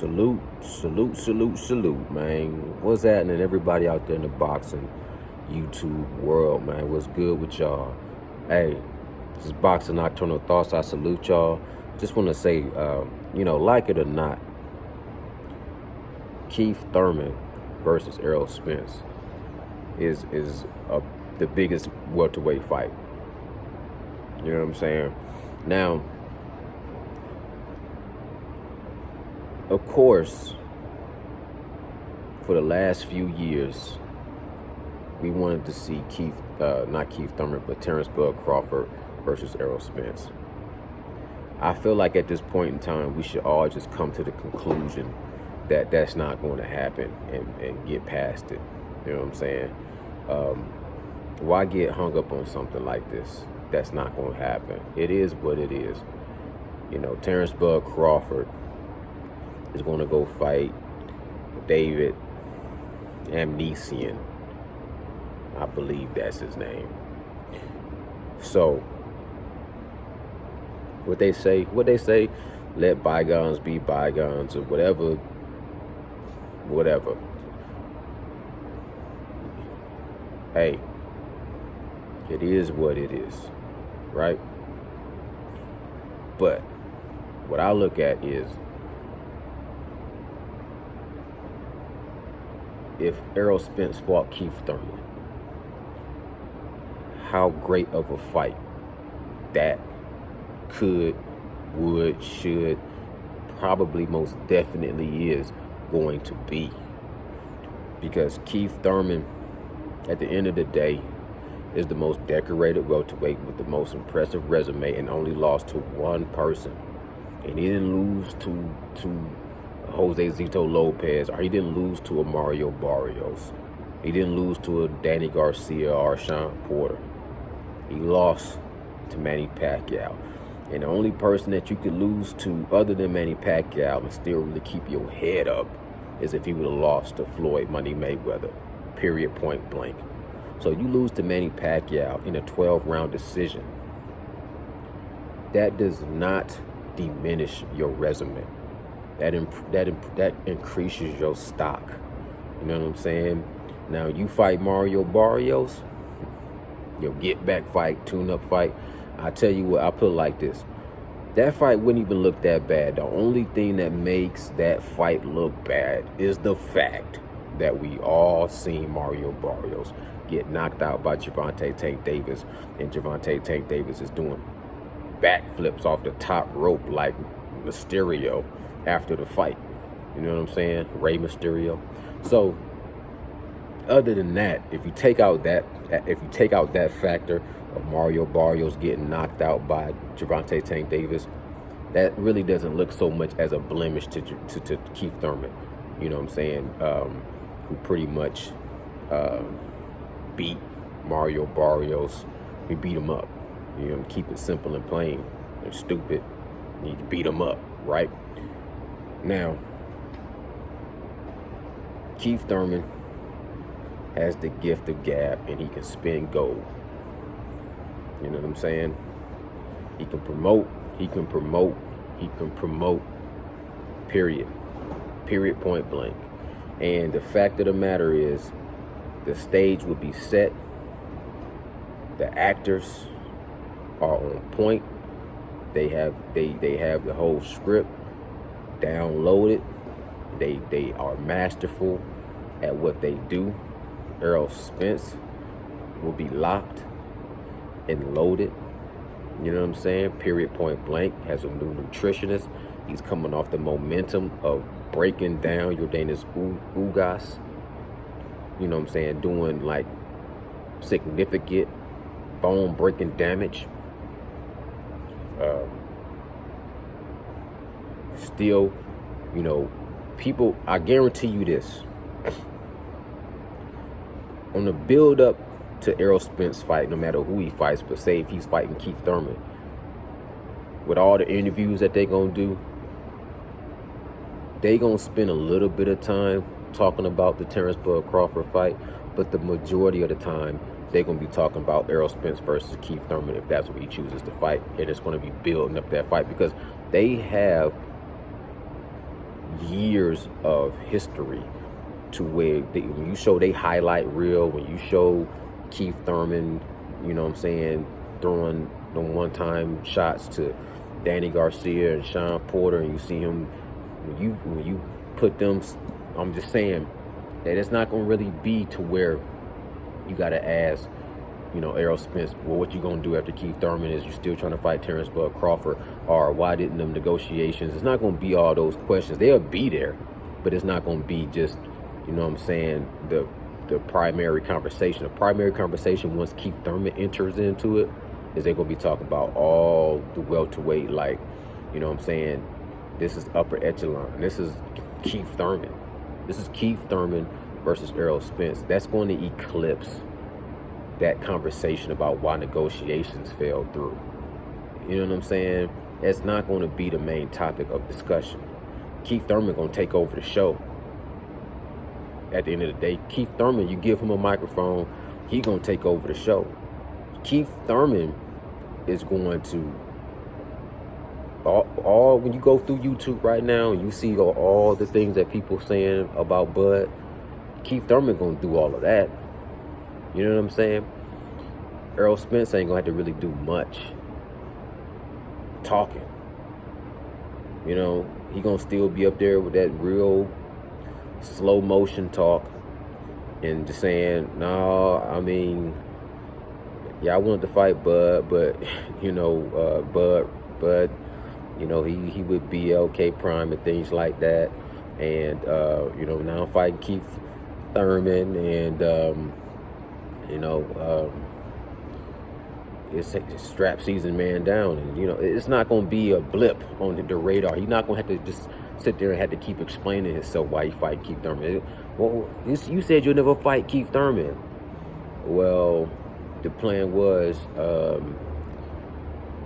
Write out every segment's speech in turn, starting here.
Salute, man. What's happening, everybody out there in the boxing YouTube world, man? What's good with y'all? Hey, this is Boxing Nocturnal Thoughts. I salute y'all. Just want to say, like it or not, Keith Thurman versus Errol Spence is the biggest welterweight fight. You know what I'm saying? Now, of course, for the last few years, we wanted to see not Keith Thurman, but Terrence Bud Crawford versus Errol Spence. I feel like at this point in time, we should all just come to the conclusion that that's not going to happen and get past it. You know what I'm saying? Why get hung up on something like this? That's not going to happen. It is what it is. You know, Terrence Bud Crawford is going to go fight David Amnesian. I believe that's his name. So, what they say, let bygones be bygones, or whatever. Hey, it is what it is, right? But what I look at is, if Errol Spence fought Keith Thurman, how great of a fight that could, would, should, probably most definitely is going to be. Because Keith Thurman, at the end of the day, is the most decorated welterweight with the most impressive resume, and only lost to one person. And he didn't lose to Jose Zito Lopez, or he didn't lose to a Mario Barrios. He didn't lose to a Danny Garcia or Sean Porter. He lost to Manny Pacquiao. And the only person that you could lose to other than Manny Pacquiao and still really keep your head up is if he would have lost to Floyd Money Mayweather, period, point blank. So you lose to Manny Pacquiao in a 12-round decision. That does not diminish your resume. That increases your stock. You know what I'm saying? Now, you fight Mario Barrios, your get-back fight, tune-up fight. I tell you what, I put it like this. That fight wouldn't even look that bad. The only thing that makes that fight look bad is the fact that we all seen Mario Barrios get knocked out by Gervonta Tank Davis, and Gervonta Tank Davis is doing backflips off the top rope like Mysterio after the fight. You know what I'm saying? Rey Mysterio. So, other than that, if you take out that factor of Mario Barrios getting knocked out by Gervonta Tank Davis, that really doesn't look so much as a blemish to Keith Thurman. You know what I'm saying? Who pretty much beat Mario Barrios. We beat him up. You know, keep it simple and plain and stupid. You beat him up, right? Now, Keith Thurman has the gift of gab, and he can spin gold. You know what I'm saying? He can promote, period, point blank. And the fact of the matter is, the stage will be set, the actors are on point, they have the whole script downloaded, they are masterful at what they do. Errol Spence will be locked and loaded. You know what I'm saying? Period, point blank. Has a new nutritionist. He's coming off the momentum of breaking down Yordenis Ugas. You know what I'm saying? Doing like significant bone breaking damage. Still, you know, people, I guarantee you this. On the build up to Errol Spence fight, no matter who he fights, but say if he's fighting Keith Thurman, with all the interviews that they're going to do, they going to spend a little bit of time talking about the Terrence Bud Crawford fight, but the majority of the time, they're going to be talking about Errol Spence versus Keith Thurman, if that's what he chooses to fight. And it's going to be building up that fight because they have years of history to where when you show they highlight reel, when you show Keith Thurman, you know what I'm saying, throwing the one-time shots to Danny Garcia and Sean Porter, and you see him, when you put them, I'm just saying that it's not going to really be to where you got to ask, you know, Errol Spence, well, what you going to do after Keith Thurman? Is you still trying to fight Terrence Bud Crawford? Or why didn't them negotiations? It's not going to be all those questions. They'll be there, but it's not going to be just, you know what I'm saying, the primary conversation. The primary conversation, once Keith Thurman enters into it, is they're going to be talking about all the welterweight, like, you know what I'm saying, this is upper echelon. This is Keith Thurman. This is Keith Thurman versus Errol Spence. That's going to eclipse that conversation about why negotiations fell through. You know what I'm saying? It's not going to be the main topic of discussion. Keith Thurman going to take over the show. At the end of the day, Keith Thurman, you give him a microphone, he going to take over the show. Keith Thurman is going to, all when you go through YouTube right now and you see all the things that people saying about Bud, Keith Thurman going to do all of that. You know what I'm saying? Errol Spence ain't going to have to really do much talking. You know, he going to still be up there with that real slow motion talk and just saying, no, I mean, yeah, I wanted to fight Bud, but, you know, Bud, you know, he would be LK Prime and things like that. And, you know, now I'm fighting Keith Thurman, and, you know, it's strap season man down. And, you know, it's not going to be a blip on the radar. He's not going to have to just sit there and have to keep explaining himself why he fight Keith Thurman. Well, you said you'll never fight Keith Thurman. Well, the plan was,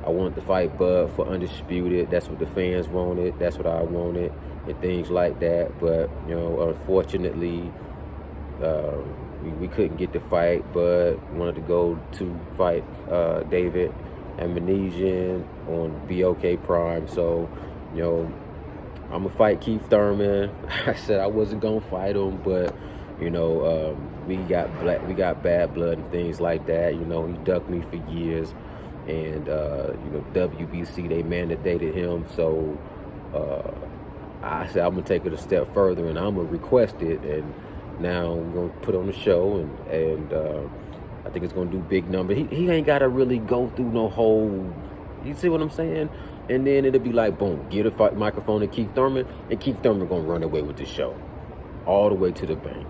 I wanted to fight Bud for Undisputed. That's what the fans wanted. That's what I wanted, and things like that. But, you know, unfortunately, we couldn't get the fight. Bud wanted to go to fight David Amnesian on BOK Prime. So, you know, I'm going to fight Keith Thurman. I said I wasn't going to fight him, but, you know, we got bad blood and things like that. You know, he ducked me for years. And, you know, WBC, they mandated him. So I said, I'm going to take it a step further and I'm going to request it. And now we're going to put on the show. And I think it's going to do big numbers. He ain't got to really go through no whole, you see what I'm saying? And then it'll be like, boom, get a microphone to Keith Thurman. And Keith Thurman going to run away with the show. All the way to the bank.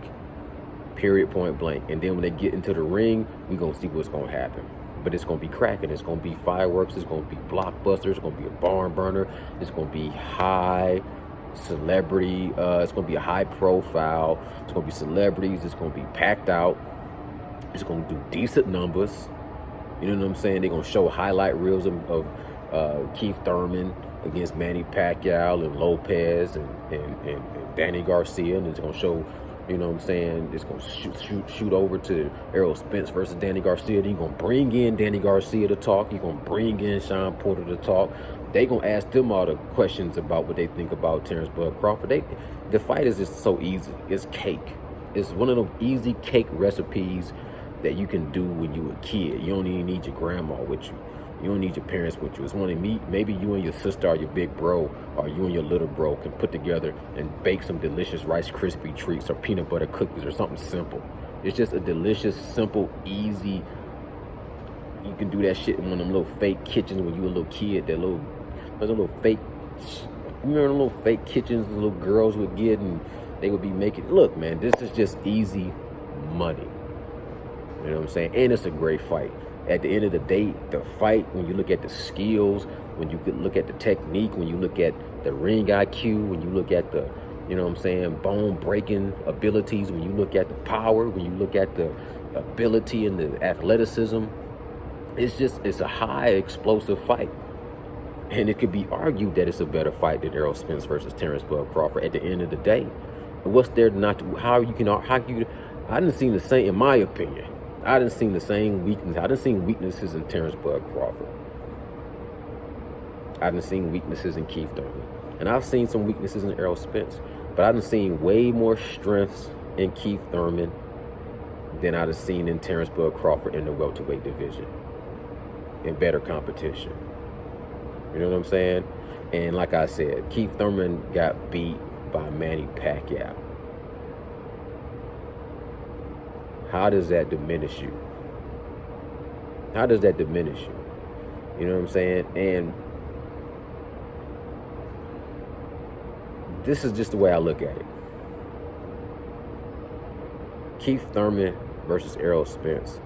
Period, point blank. And then when they get into the ring, we're going to see what's going to happen. But it's going to be cracking. It's going to be fireworks. It's going to be blockbusters. It's going to be a barn burner. It's going to be high celebrity. It's going to be a high profile. It's going to be celebrities. It's going to be packed out. It's going to do decent numbers. You know what I'm saying? They're going to show highlight reels of Keith Thurman against Manny Pacquiao and Lopez and Danny Garcia. And it's going to show, you know what I'm saying, it's going to shoot over to Errol Spence versus Danny Garcia. Then you're going to bring in Danny Garcia to talk. You're going to bring in Sean Porter to talk. They're going to ask them all the questions about what they think about Terrence Bud Crawford. The fight is just so easy. It's cake. It's one of those easy cake recipes that you can do when you a kid. You don't even need your grandma with you. You don't need your parents with you. It's one of maybe you and your sister or your big bro or you and your little bro can put together and bake some delicious Rice Krispie treats or peanut butter cookies or something simple. It's just a delicious, simple, easy. You can do that shit in one of them little fake kitchens when you were a little kid. Those little fake, you remember the little fake kitchens the little girls would get and they would be making. Look, man, this is just easy money. You know what I'm saying? And it's a great fight. At the end of the day, the fight, when you look at the skills, when you look at the technique, when you look at the ring IQ, when you look at the, you know what I'm saying, bone-breaking abilities, when you look at the power, when you look at the ability and the athleticism, it's a high explosive fight. And it could be argued that it's a better fight than Errol Spence versus Terrence Bud Crawford at the end of the day. And what's there not to, I didn't see the same, in my opinion, I didn't see the same weakness. I didn't see weaknesses in Terrence Bud Crawford. I didn't see weaknesses in Keith Thurman. And I've seen some weaknesses in Errol Spence, but I've seen way more strengths in Keith Thurman than I've seen in Terrence Bud Crawford in the welterweight division. In better competition. You know what I'm saying? And like I said, Keith Thurman got beat by Manny Pacquiao. How does that diminish you? How does that diminish you? You know what I'm saying? And this is just the way I look at it. Keith Thurman versus Errol Spence.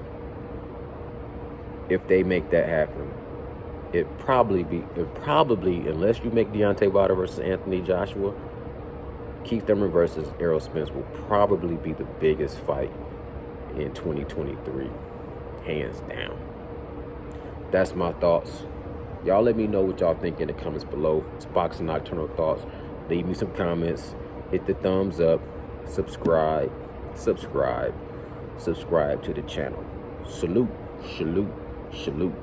If they make that happen, it probably, unless you make Deontay Wilder versus Anthony Joshua, Keith Thurman versus Errol Spence will probably be the biggest fight in 2023, hands down. That's my thoughts. Y'all let me know what y'all think in the comments below. It's Boxing Nocturnal Thoughts. Leave me some comments. Hit the thumbs up. Subscribe to the channel. Salute, salute, salute.